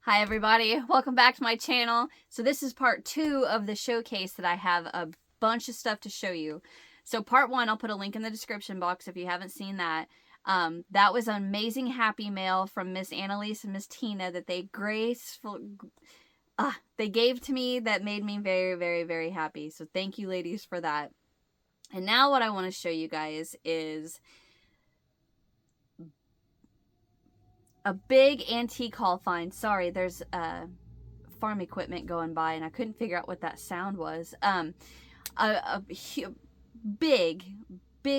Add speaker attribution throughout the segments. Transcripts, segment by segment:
Speaker 1: Hi everybody, welcome back to my channel. So this is part 2 of the showcase that I have a bunch of stuff to show you. So part 1, I'll put a link in the description box if you haven't seen that. That was an amazing happy mail from Miss Annalise and Miss Tina that they they gave to me that made me very, very, very happy. So thank you ladies for that. And now what I want to show you guys is a big antique haul find. Sorry, there's farm equipment going by and I couldn't figure out what that sound was. A big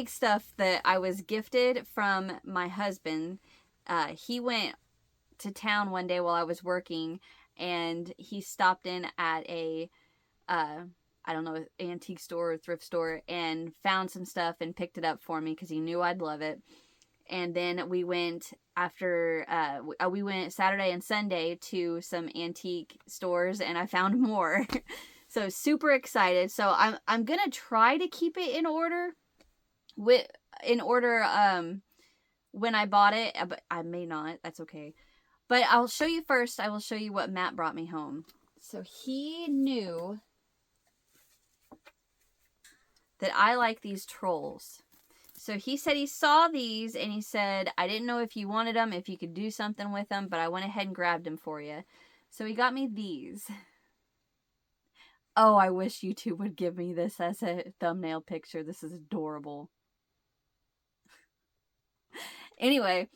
Speaker 1: stuff that I was gifted from my husband. He went to town one day while I was working and he stopped in at a I don't know, antique store or thrift store and found some stuff and picked it up for me because he knew I'd love it. And then we went we went Saturday and Sunday to some antique stores and I found more. So super excited. So I'm gonna try to keep it in order when I bought it, but I may not. That's okay. But I'll show you first. I will show you what Matt brought me home. So he knew that I like these trolls. So he said he saw these and he said, I didn't know if you wanted them, if you could do something with them, but I went ahead and grabbed them for you. So he got me these. Oh, I wish you two would give me this as a thumbnail picture. This is adorable. Anyway,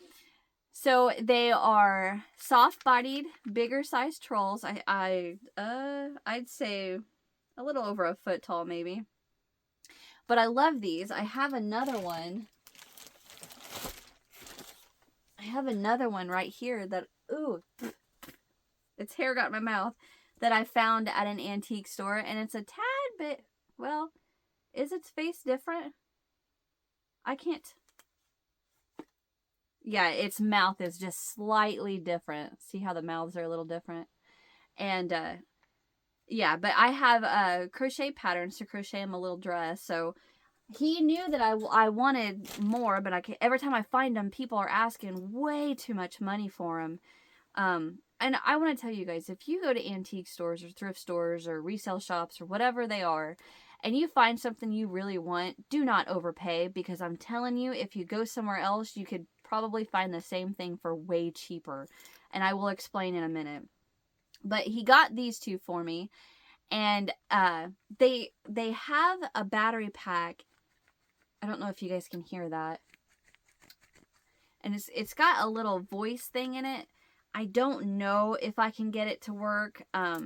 Speaker 1: so they are soft-bodied, bigger size trolls. I'd say a little over a foot tall, maybe. But I love these. I have another one. I have another one right here that, ooh, its hair got in my mouth, that I found at an antique store. And it's a tad bit, well, is its face different? I can't. Yeah, its mouth is just slightly different. See how the mouths are a little different? And, yeah, but I have crochet patterns to crochet him a little dress. So he knew that I wanted more, but every time I find them, people are asking way too much money for them. And I want to tell you guys, if you go to antique stores or thrift stores or resale shops or whatever they are, and you find something you really want, do not overpay, because I'm telling you, if you go somewhere else, you could probably find the same thing for way cheaper. And I will explain in a minute. But he got these two for me, and they have a battery pack. I don't know if you guys can hear that. And it's got a little voice thing in it. I don't know if I can get it to work. I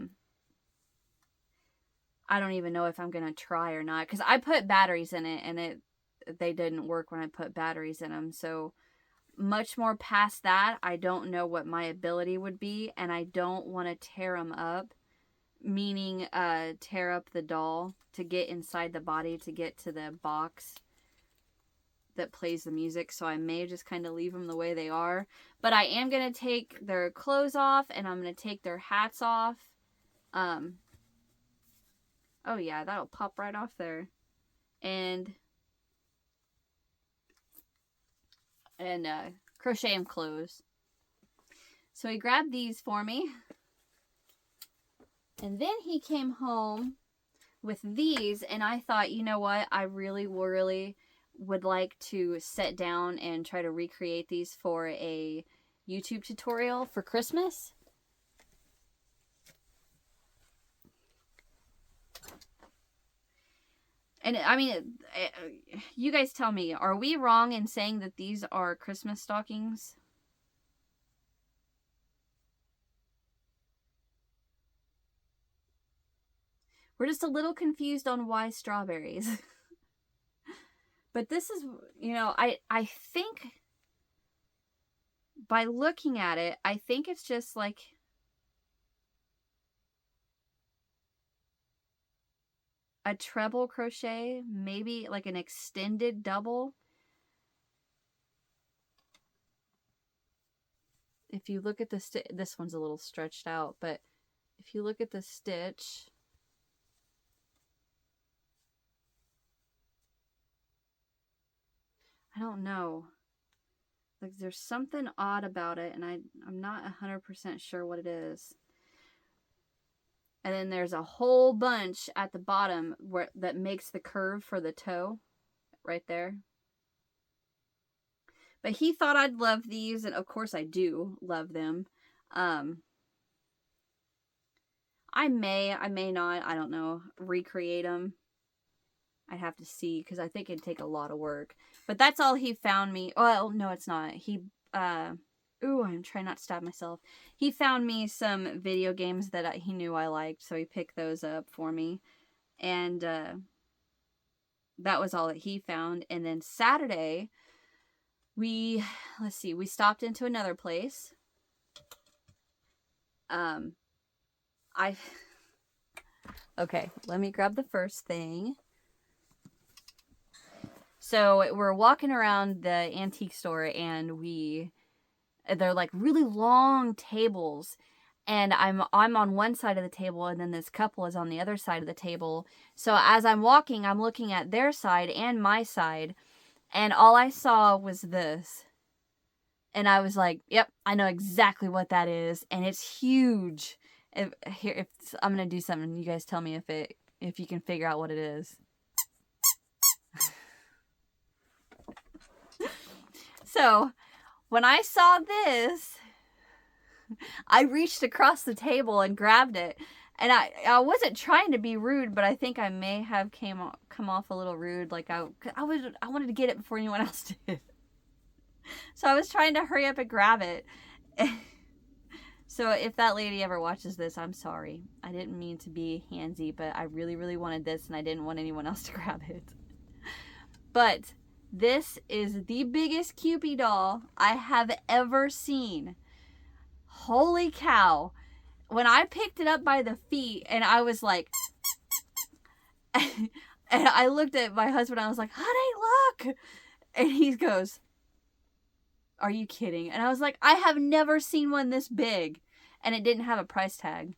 Speaker 1: don't even know if I'm gonna try or not, because I put batteries in it and they didn't work when I put batteries in them. So much more past that, I don't know what my ability would be, and I don't want to tear them up, meaning tear up the doll to get inside the body to get to the box that plays the music. So I may just kind of leave them the way they are, but I am going to take their clothes off and I'm going to take their hats off. Oh yeah, that'll pop right off there. And crochet them clothes. So he grabbed these for me. And then he came home with these, and I thought, you know what, I really would like to sit down and try to recreate these for a YouTube tutorial for Christmas. And I mean, you guys tell me, are we wrong in saying that these are Christmas stockings? We're just a little confused on why strawberries. But this is, you know, I think by looking at it, I think it's just like a treble crochet, maybe like an extended double. If you look at the stitch, this one's a little stretched out, but if you look at the stitch, I don't know. Like, there's something odd about it, and I'm not 100% sure what it is. And then there's a whole bunch at the bottom that makes the curve for the toe right there. But he thought I'd love these, and of course I do love them. I may not, I don't know, recreate them. I'd have to see, because I think it'd take a lot of work. But that's all he found me. Well, no, it's not. I'm trying not to stab myself. He found me some video games that he knew I liked, so he picked those up for me. And that was all that he found. And then Saturday, we stopped into another place. Okay, let me grab the first thing. So we're walking around the antique store, and they're like really long tables, and I'm on one side of the table, and then this couple is on the other side of the table. So as I'm walking, I'm looking at their side and my side, and all I saw was this. And I was like, yep, I know exactly what that is, and it's huge. I'm going to do something, you guys tell me if you can figure out what it is. So, when I saw this, I reached across the table and grabbed it. And I wasn't trying to be rude, but I think I may have come off a little rude. Like I wanted to get it before anyone else did. So I was trying to hurry up and grab it. So if that lady ever watches this, I'm sorry. I didn't mean to be handsy, but I really, really wanted this, and I didn't want anyone else to grab it. But this is the biggest Cupid doll I have ever seen. Holy cow. When I picked it up by the feet, and I was like, and I looked at my husband, I was like, honey, look. And he goes, are you kidding? And I was like, I have never seen one this big. And it didn't have a price tag.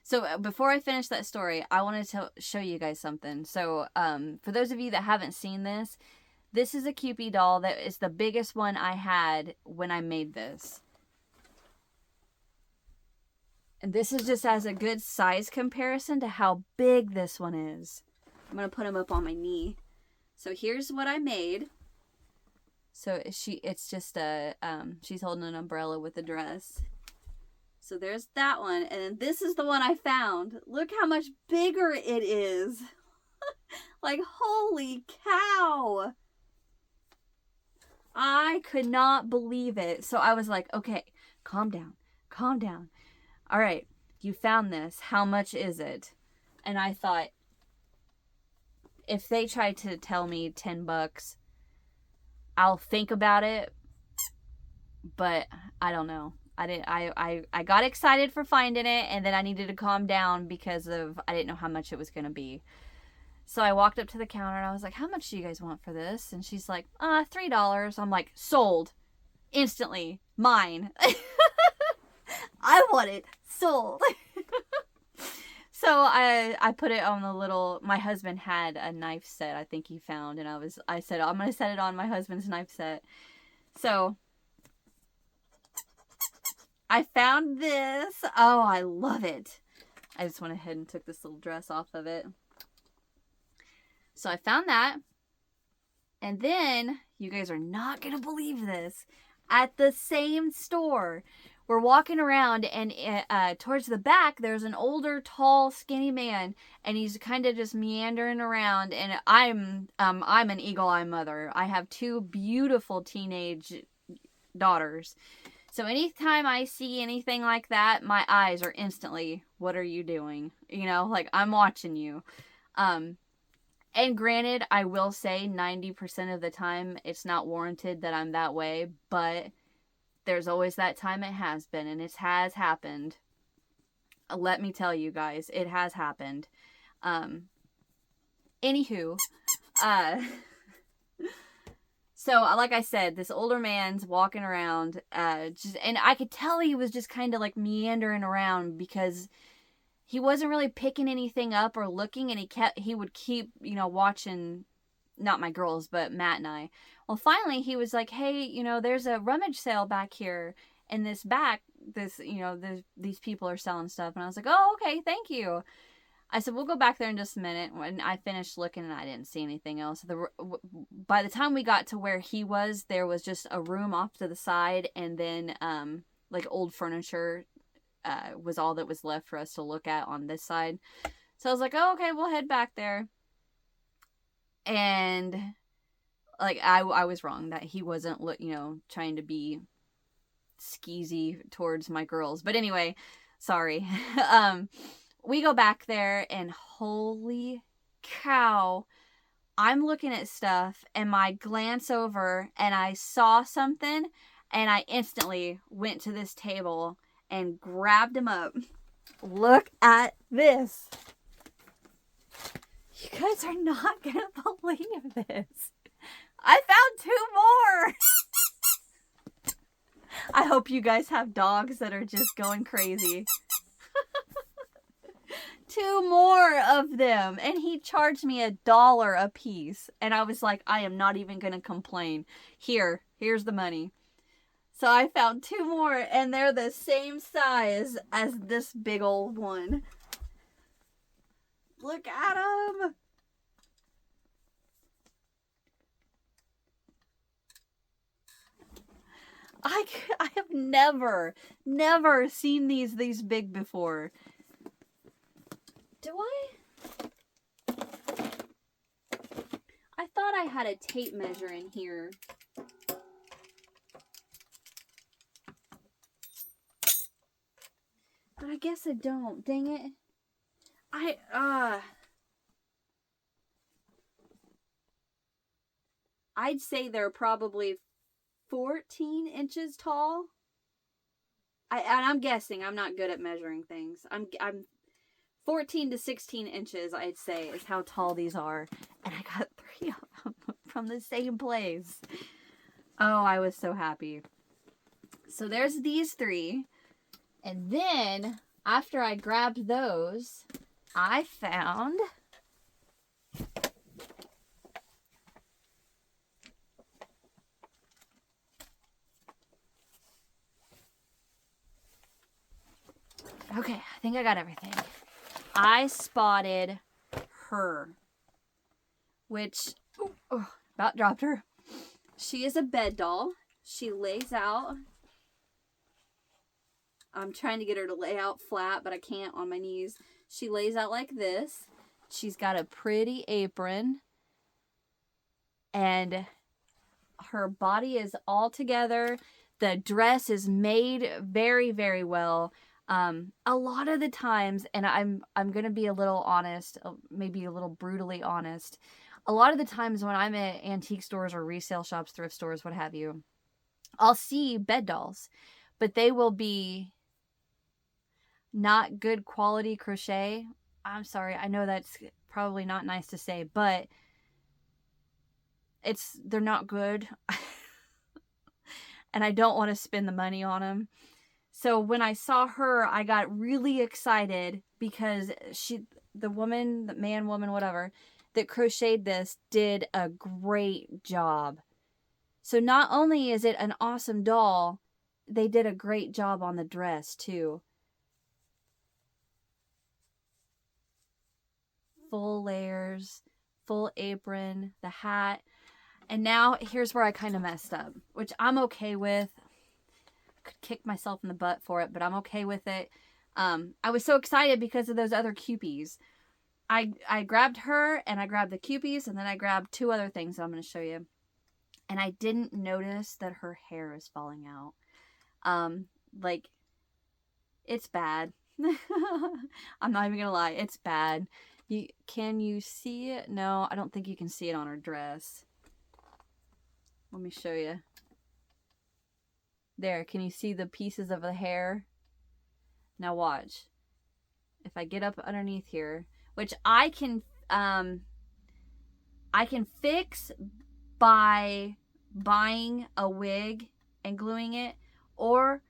Speaker 1: So before I finish that story, I wanted to show you guys something. So for those of you that haven't seen this, this is a Cupid doll that is the biggest one I had when I made this. And this is just as a good size comparison to how big this one is. I'm going to put him up on my knee. So here's what I made. So it's just she's holding an umbrella with a dress. So there's that one. And then this is the one I found. Look how much bigger it is. Like, holy cow. I could not believe it. So I was like, okay, calm down. Calm down. All right, you found this. How much is it? And I thought, if they try to tell me $10, I'll think about it. But I don't know. I got excited for finding it, and then I needed to calm down because I didn't know how much it was going to be. So I walked up to the counter, and I was like, how much do you guys want for this? And she's like, $3. I'm like, sold. Instantly. Mine. I want it. Sold. So I put it on the little, my husband had a knife set I think he found, and I said, I'm going to set it on my husband's knife set. So I found this. Oh, I love it. I just went ahead and took this little dress off of it. So I found that. And then, you guys are not going to believe this, at the same store, we're walking around, and towards the back, there's an older, tall, skinny man, and he's kind of just meandering around, and I'm an eagle eye mother. I have 2 beautiful teenage daughters. So anytime I see anything like that, my eyes are instantly, what are you doing? You know, like, I'm watching you. And granted, I will say 90% of the time, it's not warranted that I'm that way, but there's always that time it has been, and it has happened. Let me tell you guys, it has happened. Anywho, so like I said, this older man's walking around, and I could tell he was just kind of like meandering around because he wasn't really picking anything up or looking, and he would keep, watching, not my girls, but Matt and I, Well, finally he was like, hey, you know, there's a rummage sale back here in this back. This, you know, these people are selling stuff. And I was like, oh, okay, thank you. I said, we'll go back there in just a minute. When I finished looking and I didn't see anything else. By the time we got to where he was, there was just a room off to the side, and then like old furniture was all that was left for us to look at on this side. So I was like, oh, okay, we'll head back there. And like I was wrong that he wasn't, you know, trying to be skeezy towards my girls. But anyway, sorry. We go back there and holy cow, I'm looking at stuff and I glance over and I saw something and I instantly went to this table and grabbed him up. Look at this. You guys are not going to believe this. I found 2 more. I hope you guys have dogs that are just going crazy. 2 more of them, and he charged me $1 a piece, and I was like, I am not even gonna complain. Here's the money. So I found 2 more, and they're the same size as this big old one. Look at them. I have never seen these big before. Do I thought I had a tape measure in here. But I guess I don't. Dang it. I'd say they're probably 14 inches tall. And I'm guessing. I'm not good at measuring things. I'm 14 to 16 inches, I'd say, is how tall these are. And I got 3 of them from the same place. Oh, I was so happy. So there's these 3. And then, after I grabbed those, I found... Okay, I think I got everything. I spotted her, which, about dropped her. She is a bed doll. She lays out. I'm trying to get her to lay out flat, but I can't on my knees. She lays out like this. She's got a pretty apron. And her body is all together. The dress is made very, very well. A lot of the times, and I'm going to be a little honest, maybe a little brutally honest. A lot of the times when I'm at antique stores or resale shops, thrift stores, what have you, I'll see bed dolls, but they will be not good quality crochet. I'm sorry. I know that's probably not nice to say, but they're not good. And I don't want to spend the money on them. So when I saw her, I got really excited because the man, woman, whatever, that crocheted this did a great job. So not only is it an awesome doll, they did a great job on the dress too. Full layers, full apron, the hat. And now here's where I kind of messed up, which I'm okay with. Could kick myself in the butt for it, but I'm okay with it. I was so excited because of those other Kewpies. I grabbed her and I grabbed the Kewpies and then I grabbed 2 other things that I'm going to show you. And I didn't notice that her hair is falling out. Like, it's bad. I'm not even going to lie. It's bad. Can you see it? No, I don't think you can see it on her dress. Let me show you. There, can you see the pieces of the hair? Now watch. If I get up underneath here, which I can fix by buying a wig and gluing it, or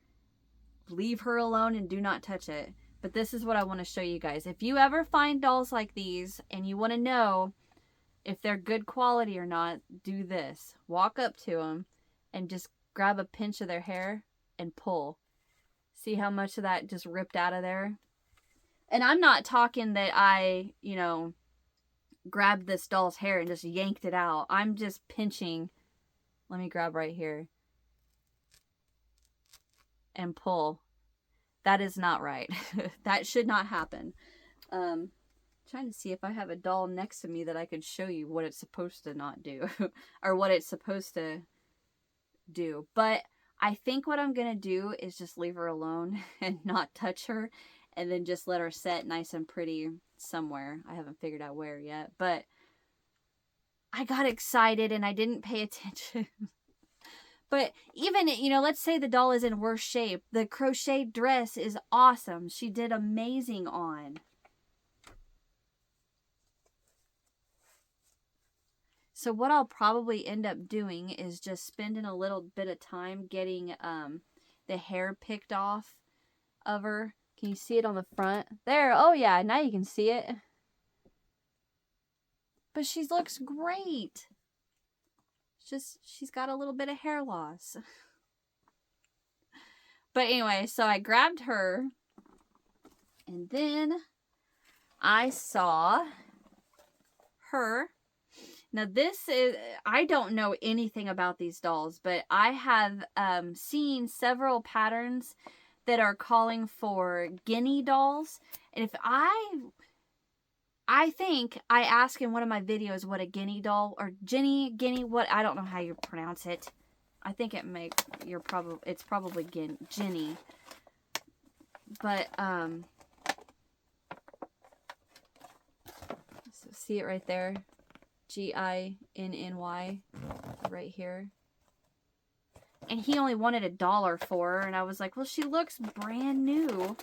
Speaker 1: leave her alone and do not touch it. But this is what I want to show you guys. If you ever find dolls like these and you want to know if they're good quality or not, do this. Walk up to them and just grab a pinch of their hair and pull. See how much of that just ripped out of there? And I'm not talking that I, you know, grabbed this doll's hair and just yanked it out. I'm just pinching. Let me grab right here. And pull. That is not right. That should not happen. Trying to see if I have a doll next to me that I could show you what it's supposed to not do. Or what it's supposed to do. But I think what I'm going to do is just leave her alone and not touch her. And then just let her set nice and pretty somewhere. I haven't figured out where yet. But I got excited and I didn't pay attention. But even, you know, let's say the doll is in worse shape. The crochet dress is awesome. She did amazing on. So what I'll probably end up doing is just spending a little bit of time getting the hair picked off of her. Can you see it on the front? There. Oh, yeah. Now you can see it. But she looks great. Just, she's got a little bit of hair loss. But anyway, so I grabbed her. And then I saw her. Now this is, I don't know anything about these dolls, but I have seen several patterns that are calling for guinea dolls. And if I think I asked in one of my videos what a guinea doll, or guinea, what, I don't know how you pronounce it. I think it's probably Ginny. But, so see it right there? Ginny, right here. And he only wanted $1 for her, and I was like, well, she looks brand new.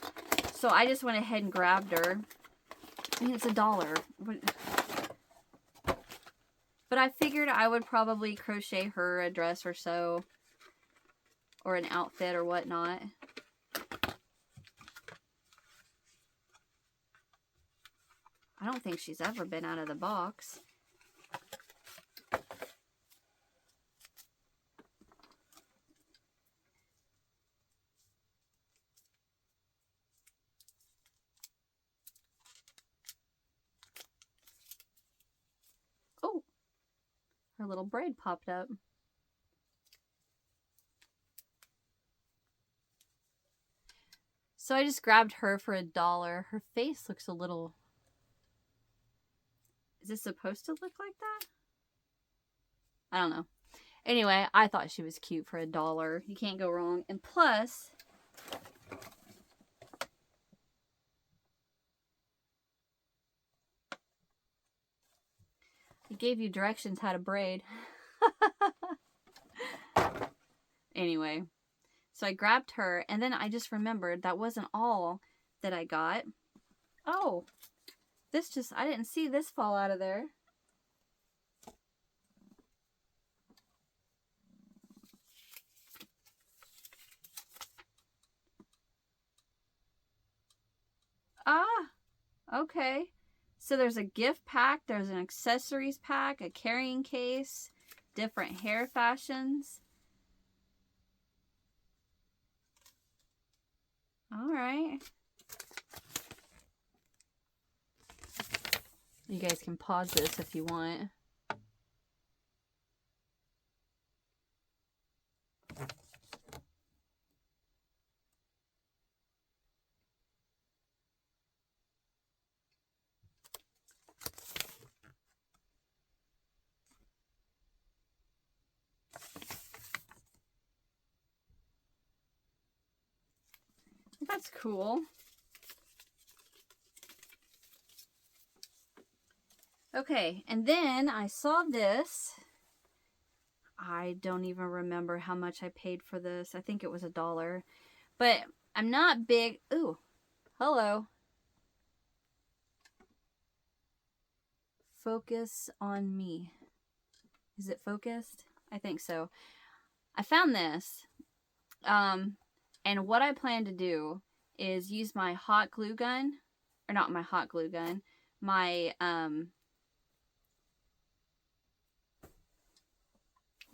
Speaker 1: So I just went ahead and grabbed her. I mean, it's $1. But I figured I would probably crochet her a dress or so. Or an outfit or whatnot. I don't think she's ever been out of the box. Oh, her little braid popped up. So I just grabbed her for $1. Her face looks a little... Is it supposed to look like that? I don't know. Anyway, I thought she was cute for $1. You can't go wrong. And plus... It gave you directions how to braid. Anyway. So I grabbed her, and then I just remembered that wasn't all that I got. Oh, this just, I didn't see this fall out of there. Ah, okay. So there's a gift pack, there's an accessories pack, a carrying case, different hair fashions. All right. You guys can pause this if you want. That's cool. Okay, and then I saw this. I don't even remember how much I paid for this. I think it was $1. But I'm not big. Ooh, hello. Focus on me. Is it focused? I think so. I found this. And what I plan to do is use my hot glue gun. Or not my hot glue gun. My,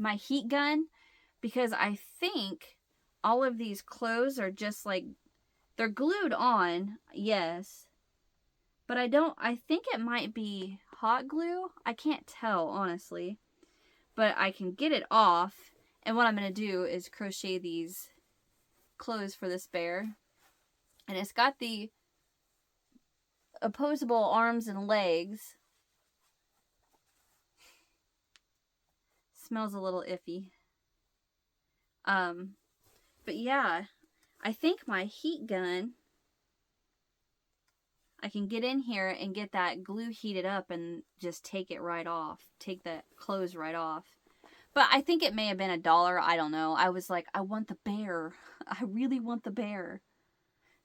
Speaker 1: my heat gun, because I think all of these clothes are just like, they're glued on, yes, but I think it might be hot glue. I can't tell, honestly, but I can get it off, and what I'm going to do is crochet these clothes for this bear, and it's got the opposable arms and legs. Smells a little iffy. But yeah, I think my heat gun, I can get in here and get that glue heated up and just take it right off. Take the clothes right off. But I think it may have been $1. I don't know. I was like, I want the bear. I really want the bear.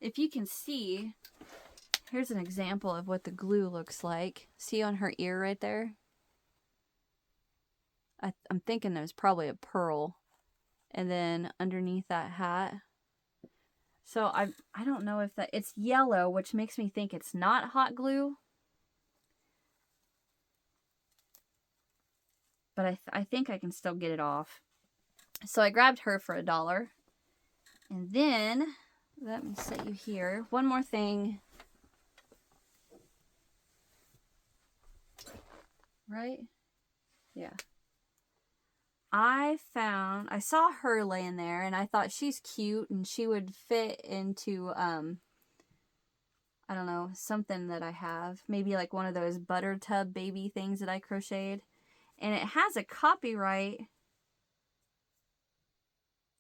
Speaker 1: If you can see, here's an example of what the glue looks like. See on her ear right there? I'm thinking there's probably a pearl. And then underneath that hat. So I don't know if that, it's yellow, which makes me think it's not hot glue. But I think I can still get it off. So I grabbed her for $1. And then, let me set you here. One more thing. Right? Yeah. I saw her laying there, and I thought she's cute, and she would fit into, I don't know, something that I have. Maybe like one of those butter tub baby things that I crocheted. And it has a copyright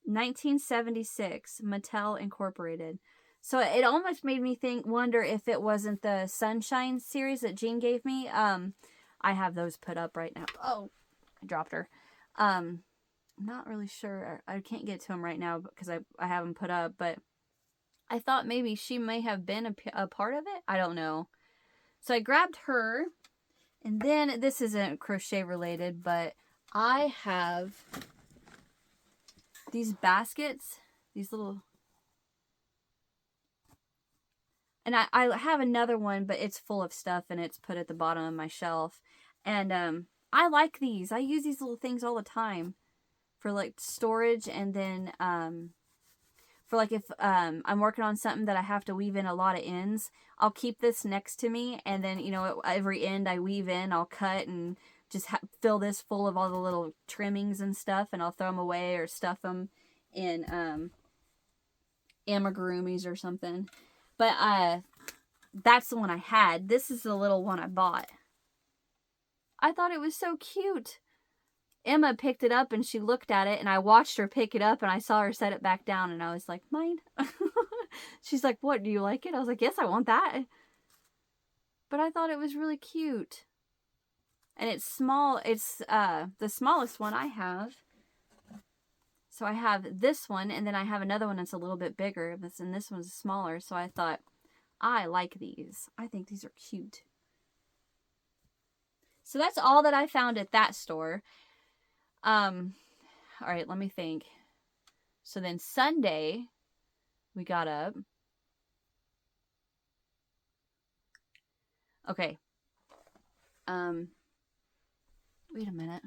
Speaker 1: 1976, Mattel Incorporated. So it almost made me wonder if it wasn't the Sunshine series that Jean gave me. I have those put up right now. Oh, I dropped her. I'm not really sure. I can't get to them right now because I have them put up, but I thought maybe she may have been a part of it. I don't know. So I grabbed her, and then this isn't crochet related, but I have these baskets, these little, and I have another one, but it's full of stuff and it's put at the bottom of my shelf. And I like these. I use these little things all the time for like storage, and then for like if I'm working on something that I have to weave in a lot of ends, I'll keep this next to me, and then, you know, at every end I weave in, I'll cut and just fill this full of all the little trimmings and stuff, and I'll throw them away or stuff them in amigurumis or something. But that's the one I had. This is the little one I bought. I thought it was so cute. Emma picked it up and she looked at it, and I watched her pick it up, and I saw her set it back down, and I was like, mine? She's like, what, do you like it? I was like, yes, I want that. But I thought it was really cute. And it's small. It's the smallest one I have. So I have this one, and then I have another one that's a little bit bigger, and this one's smaller. So I thought, I like these. I think these are cute. So that's all that I found at that store. All right, let me think. So then Sunday, we got up. Okay. Wait a minute.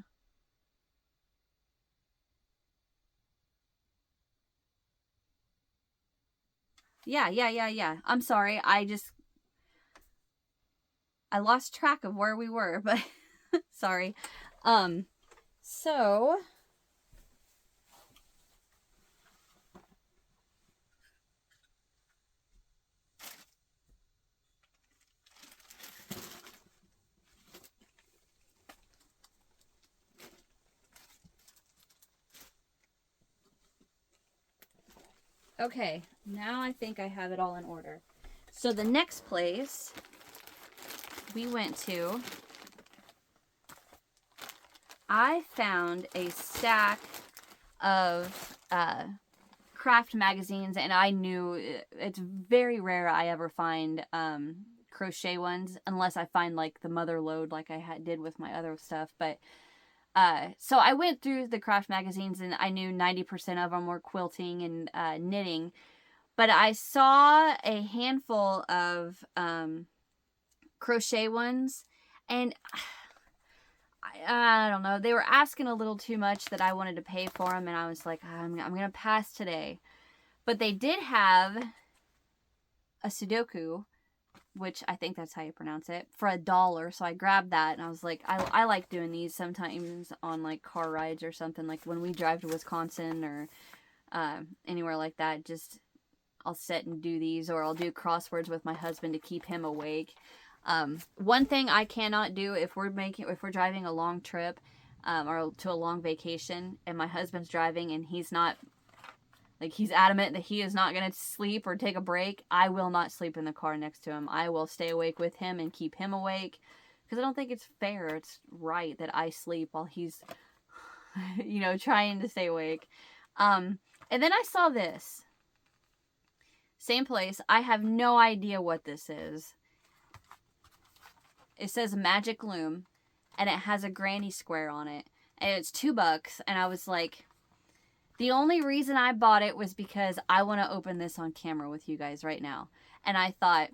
Speaker 1: Yeah. I'm sorry. I lost track of where we were, but sorry. So okay, now I think I have it all in order. So the next place we went to, I found a stack of craft magazines, and I knew it's very rare I ever find crochet ones, unless I find like the mother lode like I did with my other stuff. But so I went through the craft magazines, and I knew 90% of them were quilting and knitting. But I saw a handful of crochet ones, and I don't know. They were asking a little too much that I wanted to pay for them, and I was like, I'm going to pass today. But they did have a Sudoku, which I think that's how you pronounce it, for $1. So I grabbed that, and I was like, I like doing these sometimes on like car rides or something, like when we drive to Wisconsin or anywhere like that. Just I'll sit and do these, or I'll do crosswords with my husband to keep him awake. One thing I cannot do if we're driving a long trip, or to a long vacation, and my husband's driving and he's not, like, he's adamant that he is not going to sleep or take a break, I will not sleep in the car next to him. I will stay awake with him and keep him awake, because I don't think it's fair. It's right that I sleep while he's, trying to stay awake. And then I saw this. Same place. I have no idea what this is. It says Magic Loom, and it has a granny square on it. And it's $2, and I was like, the only reason I bought it was because I want to open this on camera with you guys right now. And I thought,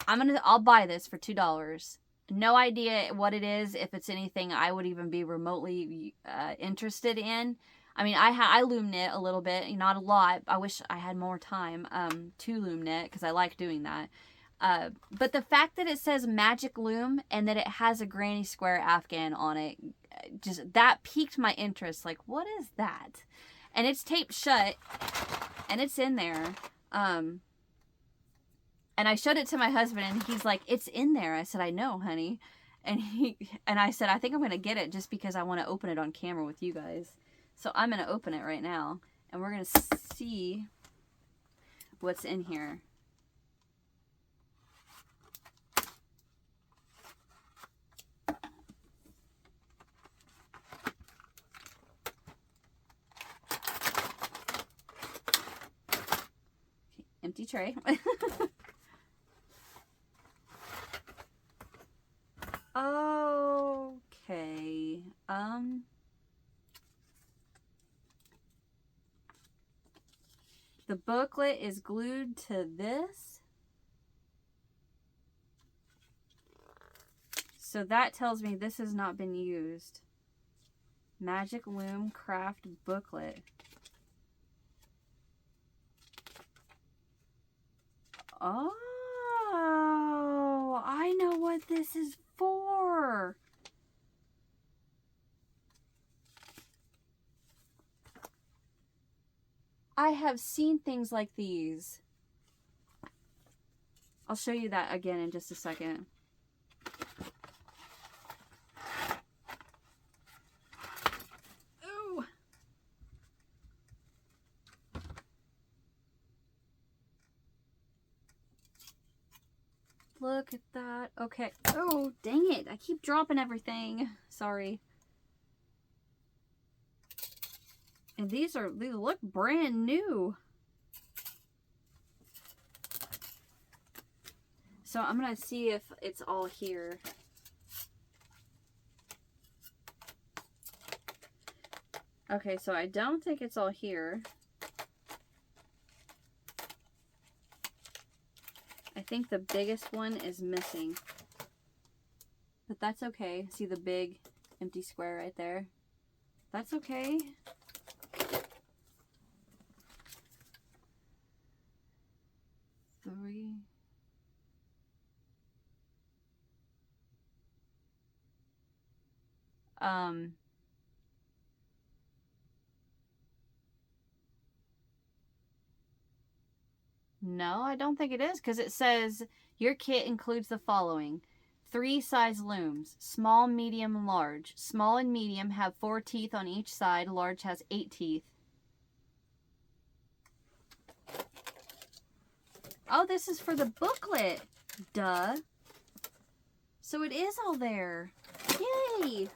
Speaker 1: I'll buy this for $2. No idea what it is, if it's anything I would even be remotely interested in. I mean, I loom knit a little bit, not a lot. I wish I had more time to loom knit, because I like doing that. But the fact that it says Magic Loom and that it has a granny square Afghan on it, just that piqued my interest. Like, what is that? And it's taped shut, and it's in there. And I showed it to my husband, and he's like, "It's in there." I said, "I know, honey." And I said, "I think I'm gonna get it just because I want to open it on camera with you guys." So I'm gonna open it right now, and we're gonna see what's in here. Empty tray. Okay. The booklet is glued to this. So that tells me this has not been used. Magic Loom Craft Booklet. Oh, I know what this is for. I have seen things like these. I'll show you that again in just a second. Ooh. Look at that. Okay. Oh, dang it. I keep dropping everything. Sorry. And these look brand new. So I'm going to see if it's all here. Okay, so I don't think it's all here. I think the biggest one is missing. But that's okay. See the big empty square right there? That's okay. Three. No, I don't think it is, because it says your kit includes the following: 3 size looms, small, medium, and large. Small and medium have 4 teeth on each side. Large has 8 teeth. Oh, this is for the booklet. Duh. So it is all there. Yay!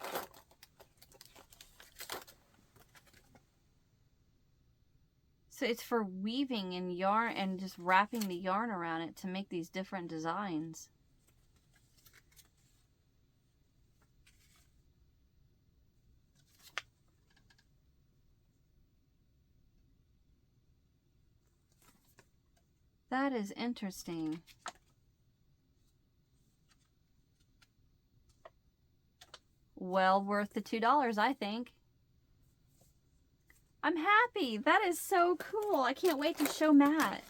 Speaker 1: So it's for weaving and yarn and just wrapping the yarn around it to make these different designs. That is interesting. well worth the $2, I think. I'm happy. That is so cool. I can't wait to show Matt.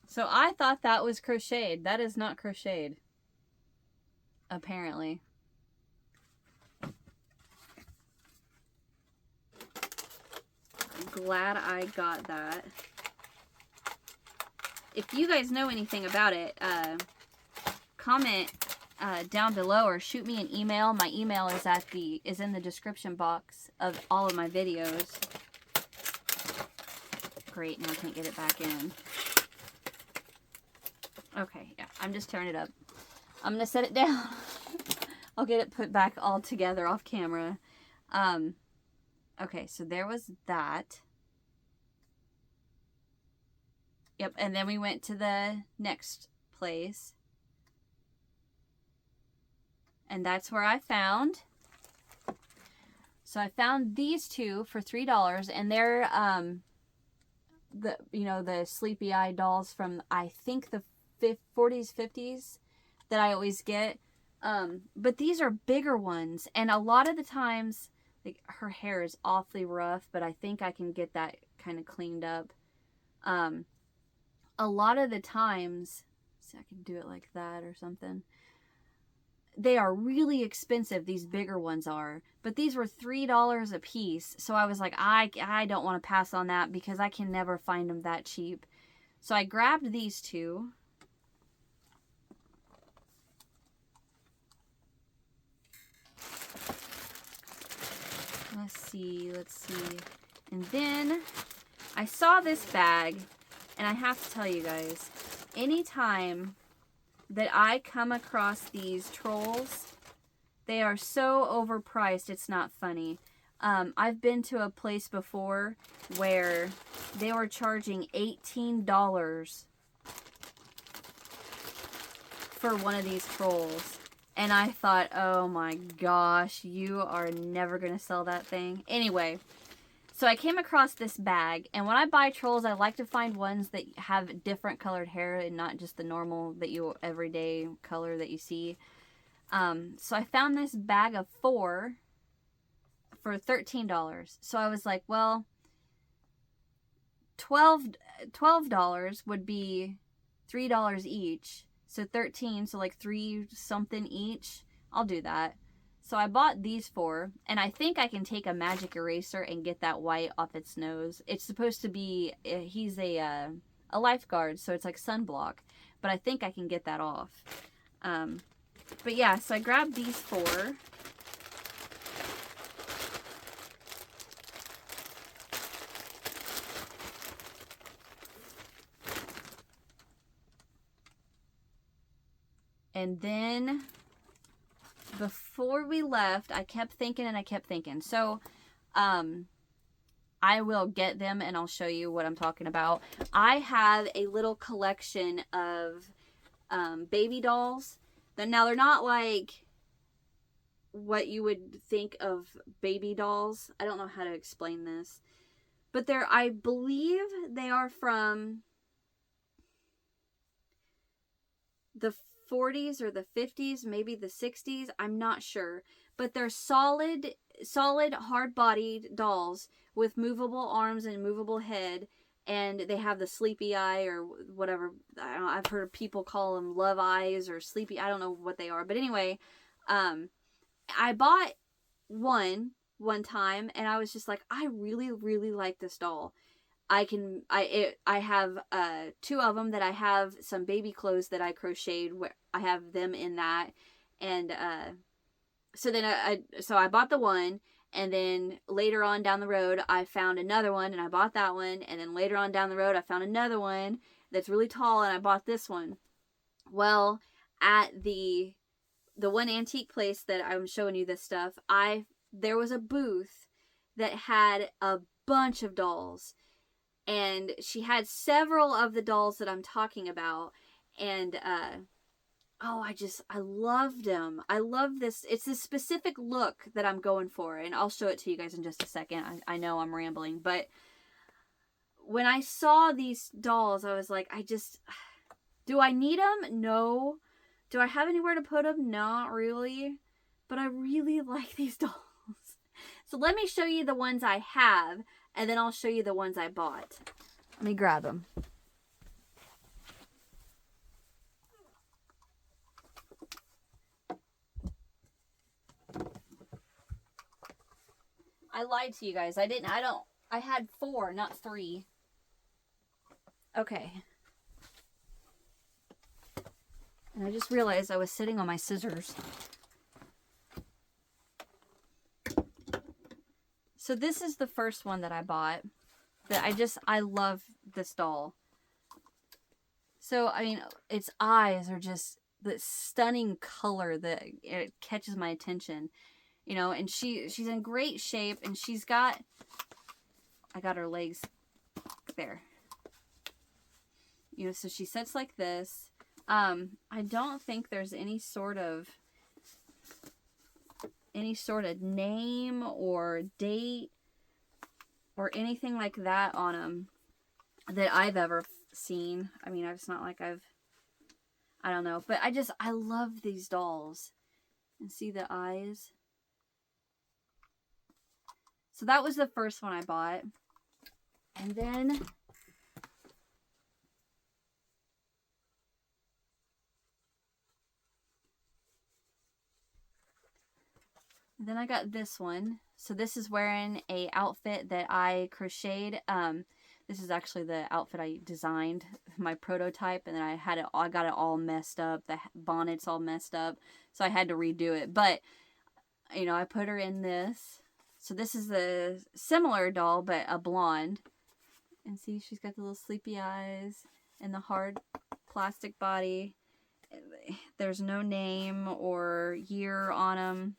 Speaker 1: So I thought that was crocheted. That is not crocheted. Apparently. I'm glad I got that. If you guys know anything about it, comment down below or shoot me an email. My email is in the description box of all of my videos. Great, now I can't get it back in. Okay, yeah, I'm just tearing it up. I'm gonna set it down. I'll get it put back all together off camera. Okay, so there was that. Yep, and then we went to the next place. And that's where I found. So I found these two for $3, and they're the sleepy eye dolls from, I think, the 40s, 50s that I always get. But these are bigger ones, and a lot of the times, like, her hair is awfully rough, but I think I can get that kind of cleaned up. A lot of the times, see, I can do it like that or something. They are really expensive, these bigger ones are. But these were $3 a piece. So I was like, I don't want to pass on that because I can never find them that cheap. So I grabbed these two. Let's see. And then I saw this bag, and I have to tell you guys, anytime that I come across these trolls, they are so overpriced, it's not funny. I've been to a place before where they were charging $18 for one of these trolls. And I thought, oh my gosh, you are never going to sell that thing. Anyway, so I came across this bag, and when I buy trolls, I like to find ones that have different colored hair and not just the normal everyday color that you see. So I found this bag of 4 for $13. So I was like, well, $12 would be $3 each. So 13, so like 3 something each. I'll do that. So I bought these 4, and I think I can take a magic eraser and get that white off its nose. It's supposed to be, he's a lifeguard, so it's like sunblock, but I think I can get that off. But yeah, so I grabbed these 4. And then before we left, I kept thinking. So, I will get them and I'll show you what I'm talking about. I have a little collection of baby dolls. Now, they're not like what you would think of baby dolls. I don't know how to explain this. But I believe they are from the 40s or the 50s, maybe the 60s. I'm not sure. But they're solid, hard-bodied dolls with movable arms and movable head. And they have the sleepy eye or whatever. I don't know, I've heard people call them love eyes or sleepy. I don't know what they are. But anyway, I bought one time, and I was just like, I really, really like this doll. I have 2 of them that I have some baby clothes that I crocheted where I have them in that. And so then I bought the one, and then later on down the road I found another one and I bought that one, and then later on down the road I found another one that's really tall and I bought this one. Well, at the one antique place that I'm showing you this stuff, there was a booth that had a bunch of dolls. And she had several of the dolls that I'm talking about. And, I loved them. I love this. It's this specific look that I'm going for. And I'll show it to you guys in just a second. I know I'm rambling. But when I saw these dolls, I was like, do I need them? No. Do I have anywhere to put them? Not really. But I really like these dolls. So let me show you the ones I have, and then I'll show you the ones I bought. Let me grab them. I lied to you guys. I had 4, not 3. Okay. And I just realized I was sitting on my scissors. So this is the first one that I bought. I love this doll. So, I mean, its eyes are just the stunning color that it catches my attention. You know, and she's in great shape, and I got her legs there. You know, so she sits like this. I don't think there's any sort of name or date or anything like that on them that I've ever seen. I mean, it's not like I don't know, but I love these dolls. And see the eyes? So that was the first one I bought. And then I got this one. So this is wearing a outfit that I crocheted. This is actually the outfit I designed, my prototype, and then I got it all messed up. The bonnet's all messed up, so I had to redo it. But you know, I put her in this. So this is the similar doll, but a blonde. And see, she's got the little sleepy eyes and the hard plastic body. There's no name or year on them.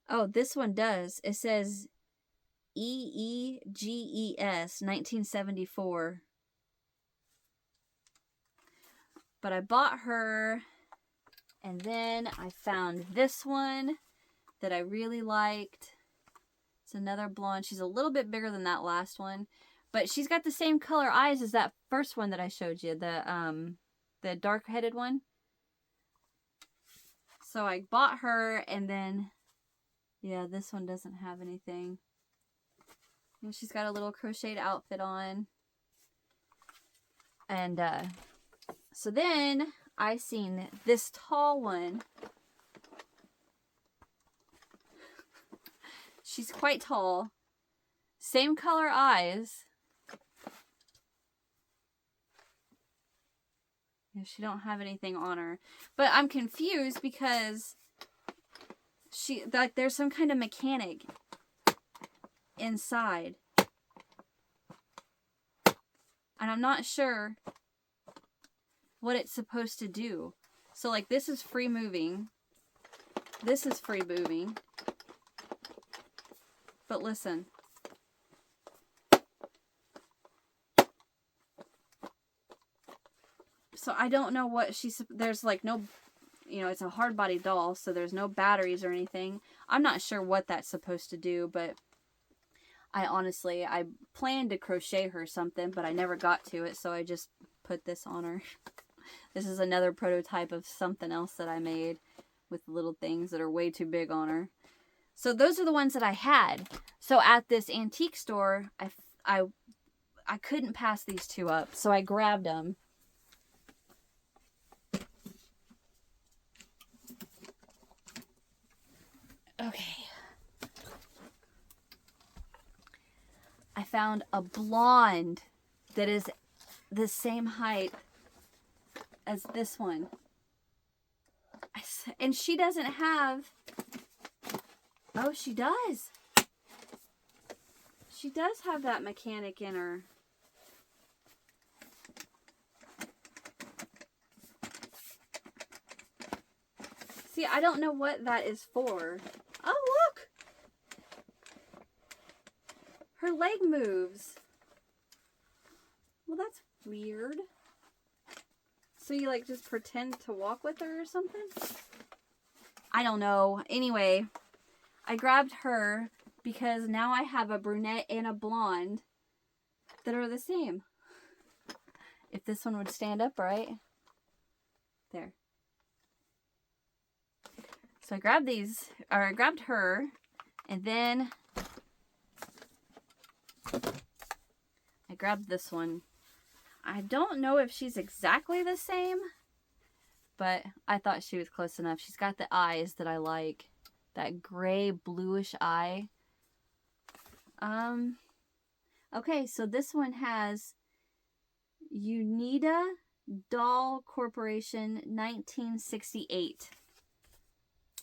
Speaker 1: Oh, this one does. It says EEGES 1974. But I bought her, and then I found this one that I really liked. It's another blonde. She's a little bit bigger than that last one, but she's got the same color eyes as that first one that I showed you, the dark-headed one. So I bought her, and then yeah, this one doesn't have anything. And she's got a little crocheted outfit on. And so then I seen this tall one. She's quite tall. Same color eyes. Yeah, she don't have anything on her. But I'm confused because there's some kind of mechanic inside. And I'm not sure what it's supposed to do. So like this is free moving. This is free moving. But listen. So I don't know what there's like no, you know, it's a hard body doll, so there's no batteries or anything. I'm not sure what that's supposed to do, but I planned to crochet her something, but I never got to it, so I just put this on her. This is another prototype of something else that I made with little things that are way too big on her. So those are the ones that I had. So at this antique store, I couldn't pass these two up, so I grabbed them. Okay. I found a blonde that is the same height as this one. And she doesn't have... Oh, she does. She does have that mechanic in her. See, I don't know what that is for. Oh, look! Her leg moves. Well, that's weird. So you like just pretend to walk with her or something? I don't know. Anyway, I grabbed her because now I have a brunette and a blonde that are the same. If this one would stand upright. So I grabbed these, or I grabbed her, and then I grabbed this one. I don't know if she's exactly the same, but I thought she was close enough. She's got the eyes that I like. That gray bluish eye. Okay, so this one has Unida Doll Corporation 1968.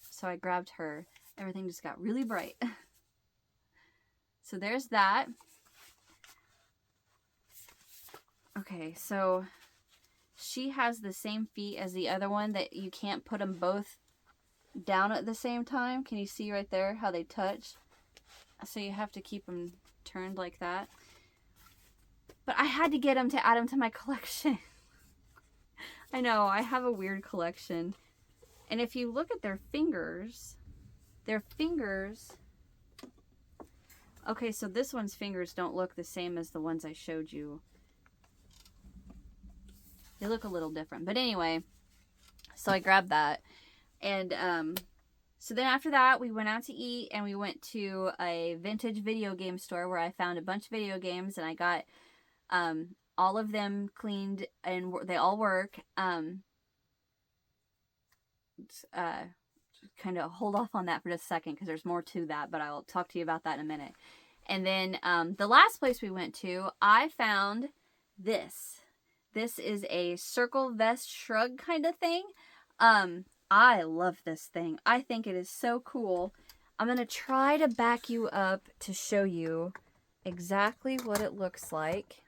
Speaker 1: So I grabbed her. Everything just got really bright. So there's that. Okay, so she has the same feet as the other one, that you can't put them both down at the same time. Can you see right there how they touch? So you have to keep them turned like that. But I had to get them to add them to my collection. I know, I have a weird collection. And if you look at their fingers... Okay, so this one's fingers don't look the same as the ones I showed you. They look a little different. But anyway, so I grabbed that. And so then after that, we went out to eat, and we went to a vintage video game store where I found a bunch of video games, and I got all of them cleaned, and they all work. Kind of hold off on that for just a second, because there's more to that, but I'll talk to you about that in a minute. And then the last place we went to, I found this. This is a circle vest shrug kind of thing. I love this thing. I think it is so cool. I'm going to try to back you up to show you exactly what it looks like.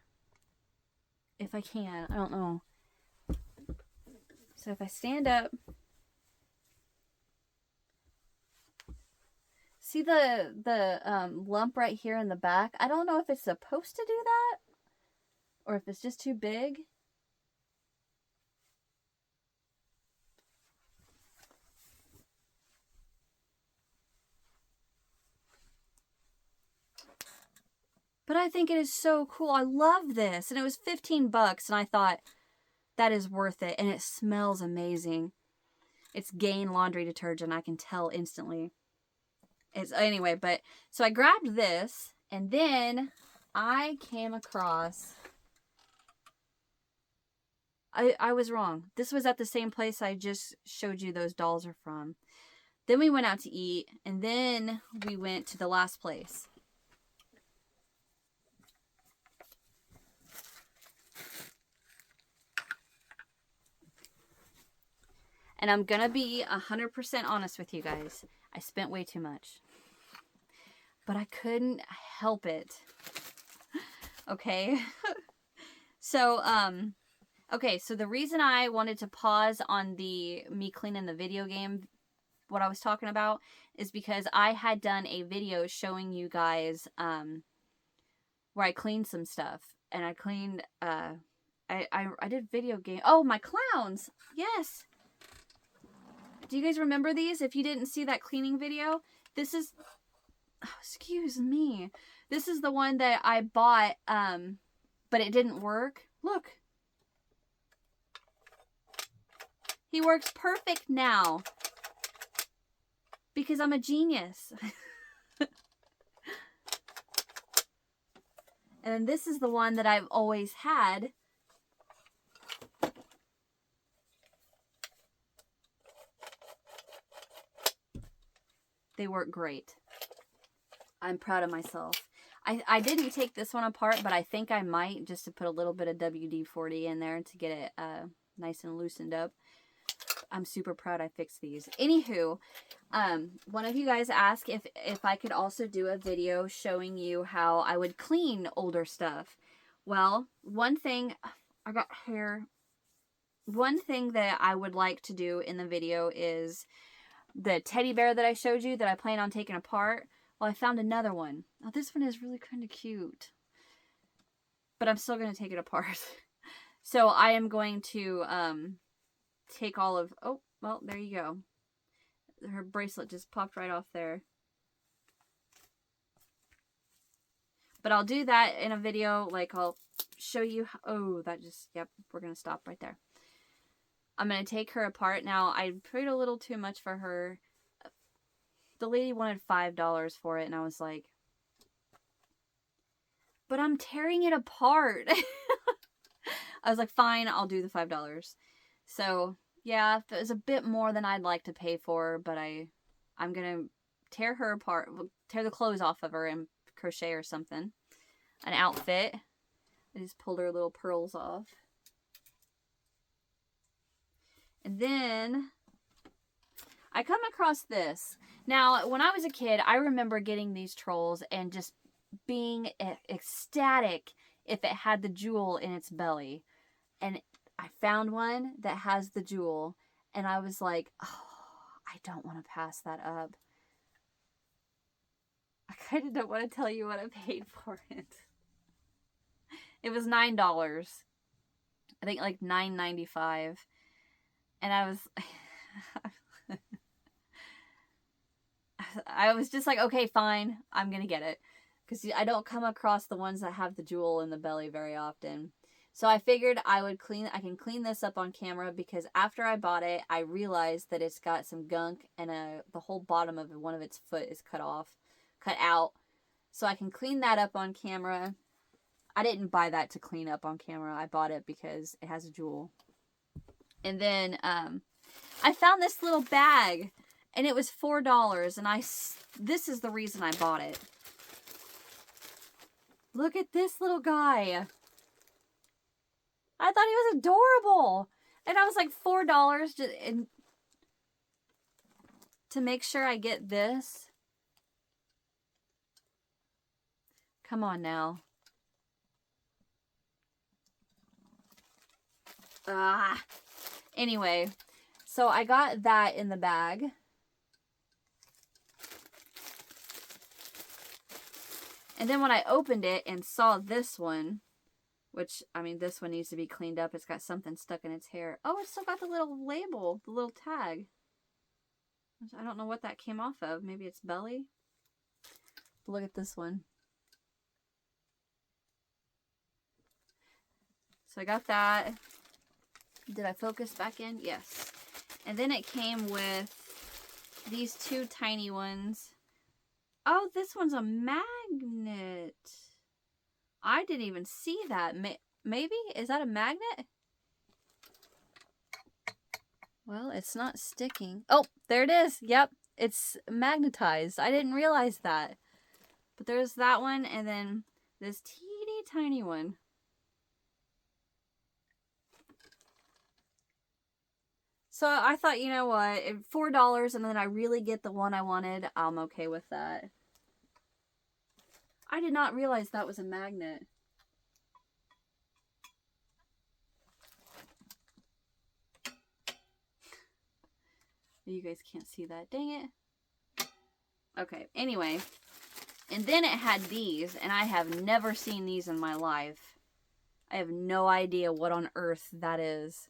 Speaker 1: If I can. I don't know. So if I stand up... See the lump right here in the back? I don't know if it's supposed to do that or if it's just too big. But I think it is so cool. I love this. And it was 15 bucks, and I thought that is worth it. And it smells amazing. It's Gain laundry detergent. I can tell instantly. Anyway, but so I grabbed this, and then I came across... I was wrong. This was at the same place I just showed you those dolls are from. Then we went out to eat, and then we went to the last place. And I'm gonna be 100% honest with you guys. I spent way too much. But I couldn't help it. Okay? So, okay, so the reason I wanted to pause on me cleaning the video game, what I was talking about, is because I had done a video showing you guys where I cleaned some stuff. And I cleaned, I did video game. Oh, my clowns! Yes! Do you guys remember these? If you didn't see that cleaning video, this is... Oh, excuse me. This is the one that I bought, but it didn't work. Look. He works perfect now. Because I'm a genius. And this is the one that I've always had. They work great. I'm proud of myself. I didn't take this one apart, but I think I might, just to put a little bit of WD-40 in there to get it nice and loosened up. I'm super proud I fixed these. Anywho, one of you guys asked if I could also do a video showing you how I would clean older stuff. Well, one thing, I got hair. One thing that I would like to do in the video is the teddy bear that I showed you that I plan on taking apart. Well, I found another one. Oh, this one is really kind of cute. But I'm still going to take it apart. So I am going to take all of... Oh, well, there you go. Her bracelet just popped right off there. But I'll do that in a video. Like, I'll show you... Oh, that just... Yep, we're going to stop right there. I'm going to take her apart. Now, I prayed a little too much for her. The lady wanted $5 for it, and I was like, but I'm tearing it apart. I was like, fine, I'll do the $5. So, yeah, it was a bit more than I'd like to pay for, but I'm gonna tear her apart, tear the clothes off of her and crochet or something. An outfit. I just pulled her little pearls off. And then I come across this. Now, when I was a kid, I remember getting these trolls and just being ecstatic if it had the jewel in its belly. And I found one that has the jewel, and I was like, oh, I don't want to pass that up. I kind of don't want to tell you what I paid for it. It was $9. I think like $9.95. And I was just like, okay, fine, I'm gonna get it. Because I don't come across the ones that have the jewel in the belly very often. So I figured I can clean this up on camera, because after I bought it, I realized that it's got some gunk, and the whole bottom of one of its foot is cut out. So I can clean that up on camera. I didn't buy that to clean up on camera. I bought it because it has a jewel. And then I found this little bag, and it was $4, and this is the reason I bought it. Look at this little guy. I thought he was adorable. And I was like, $4 to make sure I get this. Come on now. Anyway, so I got that in the bag. And then when I opened it and saw this one, which, I mean, this one needs to be cleaned up. It's got something stuck in its hair. Oh, it's still got the little label, the little tag. I don't know what that came off of. Maybe it's belly? Look at this one. So I got that. Did I focus back in? Yes. And then it came with these two tiny ones. Oh, this one's a magnet. I didn't even see that. Maybe? Is that a magnet? Well, it's not sticking. Oh, there it is. Yep, it's magnetized. I didn't realize that. But there's that one, and then this teeny tiny one. So I thought, you know what, $4 and then I really get the one I wanted, I'm okay with that. I did not realize that was a magnet. You guys can't see that. Dang it. Okay, anyway. And then it had these, and I have never seen these in my life. I have no idea what on earth that is.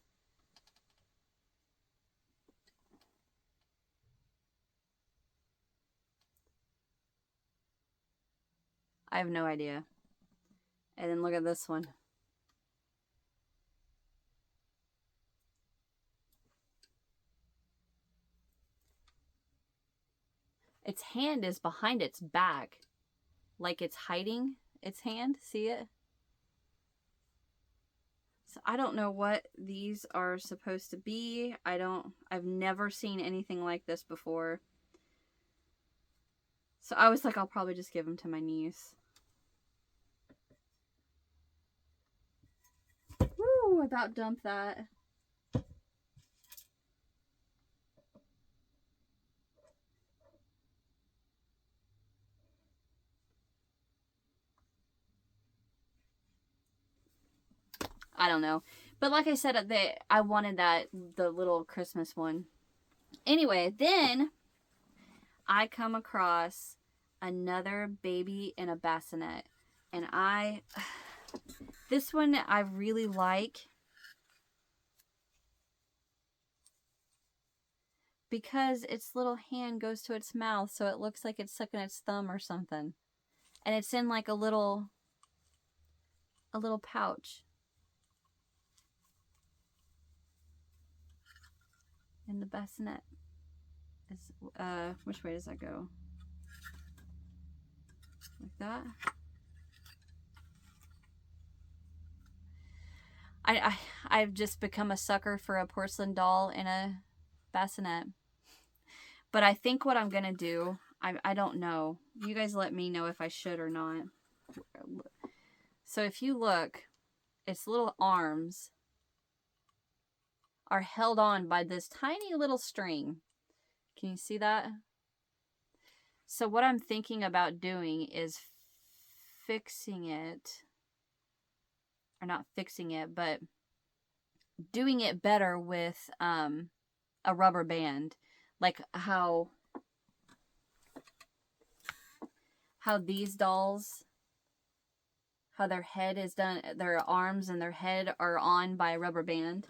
Speaker 1: I have no idea. And then look at this one. Its hand is behind its back. Like it's hiding its hand. See it? So I don't know what these are supposed to be. I've never seen anything like this before. So I was like, I'll probably just give them to my niece. Woo, about dumped that. I don't know. But like I said, I wanted the little Christmas one. Anyway, then I come across another baby in a bassinet. And this one I really like. Because its little hand goes to its mouth, so it looks like it's sucking its thumb or something. And it's in like a little pouch. In the bassinet. Which way does that go? Like that. I've just become a sucker for a porcelain doll in a bassinet. But I think what I'm gonna do, I don't know. You guys let me know if I should or not. So if you look, its little arms are held on by this tiny little string. Can you see that? So what I'm thinking about doing is fixing it, or not fixing it, but doing it better with a rubber band, like how these dolls, how their head is done, their arms and their head are on by a rubber band.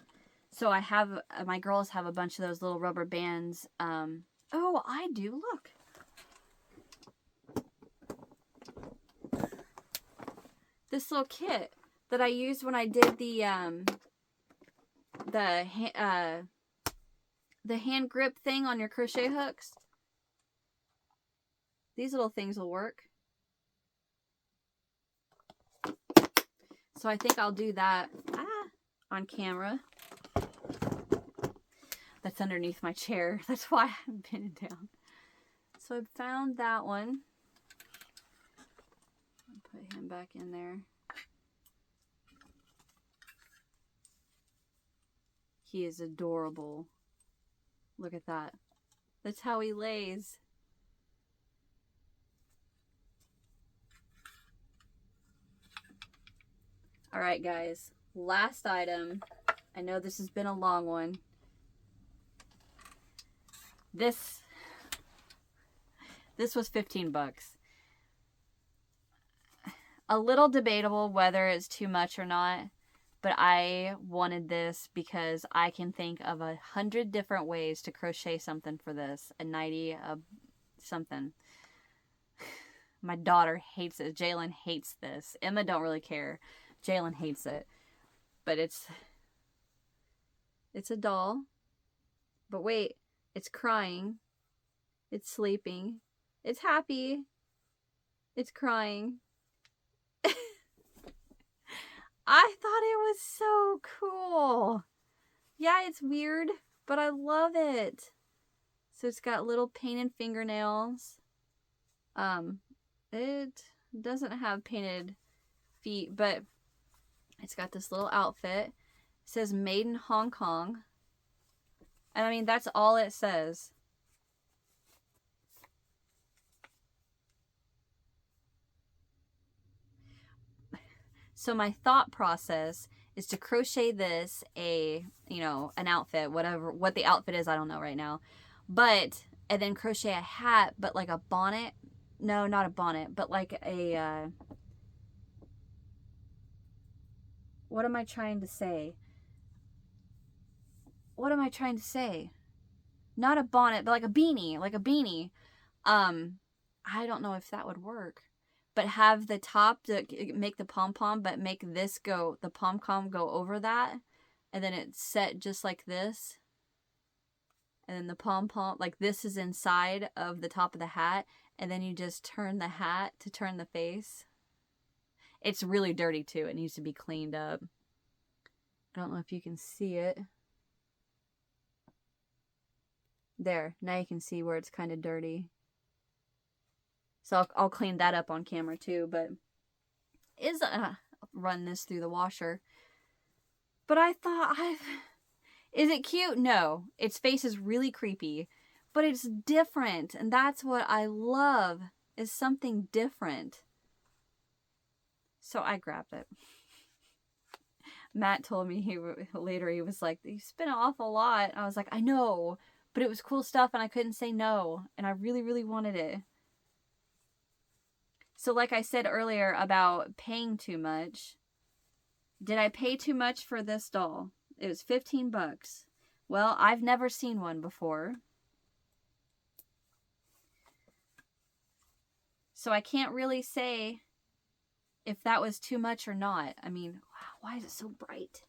Speaker 1: So I have, my girls have a bunch of those little rubber bands. Oh, I do, look. This little kit that I used when I did the hand grip thing on your crochet hooks. These little things will work. So I think I'll do that on camera. That's underneath my chair. That's why I'm pinning it down. So I found that one. I'll put him back in there. He is adorable. Look at that. That's how he lays. Alright guys, last item. I know this has been a long one. This was 15 bucks. A little debatable whether it's too much or not, but I wanted this because I can think of 100 different ways to crochet something for this. A nightie, a something. My daughter hates it. Jalen hates this. Emma don't really care. Jalen hates it. But it's a doll. But wait, it's crying. It's sleeping. It's happy. It's crying. I thought it was so cool. Yeah, it's weird, but I love it. So it's got little painted fingernails. It doesn't have painted feet, but it's got this little outfit. It says made in Hong Kong. And I mean, that's all it says. So my thought process is to crochet this an outfit, what the outfit is, I don't know right now. And then crochet a hat, but like a bonnet. No, not a bonnet, but like a, what am I trying to say? What am I trying to say? Not a bonnet, but like a beanie. I don't know if that would work. But have the top to make the pom-pom, but make the pom-pom go over that. And then it's set just like this. And then the pom-pom, like this is inside of the top of the hat. And then you just turn the hat to turn the face. It's really dirty too. It needs to be cleaned up. I don't know if you can see it. There, now you can see where it's kind of dirty. So I'll clean that up on camera too, but run this through the washer. But I thought, is it cute? No, its face is really creepy, but it's different, and that's what I love, is something different. So I grabbed it. Matt told me later he was like, you spent an awful lot. I was like, I know, but it was cool stuff, and I couldn't say no, and I really, really wanted it. So like I said earlier about paying too much, did I pay too much for this doll? It was 15 bucks. Well, I've never seen one before. So I can't really say if that was too much or not. I mean, wow, why is it so bright?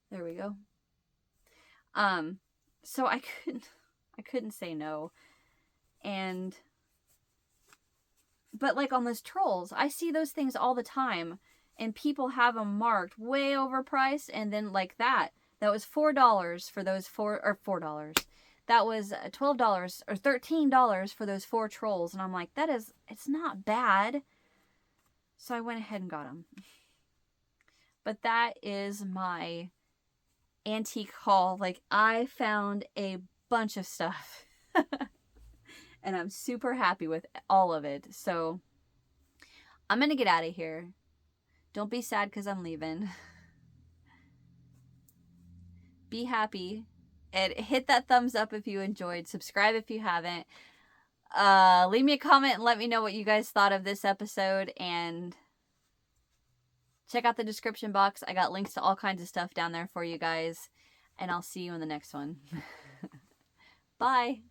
Speaker 1: There we go. So I couldn't say no. But like on those trolls, I see those things all the time, and people have them marked way overpriced, and then like that was $4 for those $4. That was $12 or $13 for those 4 trolls, and I'm like, it's not bad. So I went ahead and got them. But that is my antique haul. Like, I found a bunch of stuff. And I'm super happy with all of it. So I'm going to get out of here. Don't be sad because I'm leaving. Be happy. And hit that thumbs up if you enjoyed. Subscribe if you haven't. Leave me a comment and let me know what you guys thought of this episode. And check out the description box. I got links to all kinds of stuff down there for you guys. And I'll see you in the next one. Bye.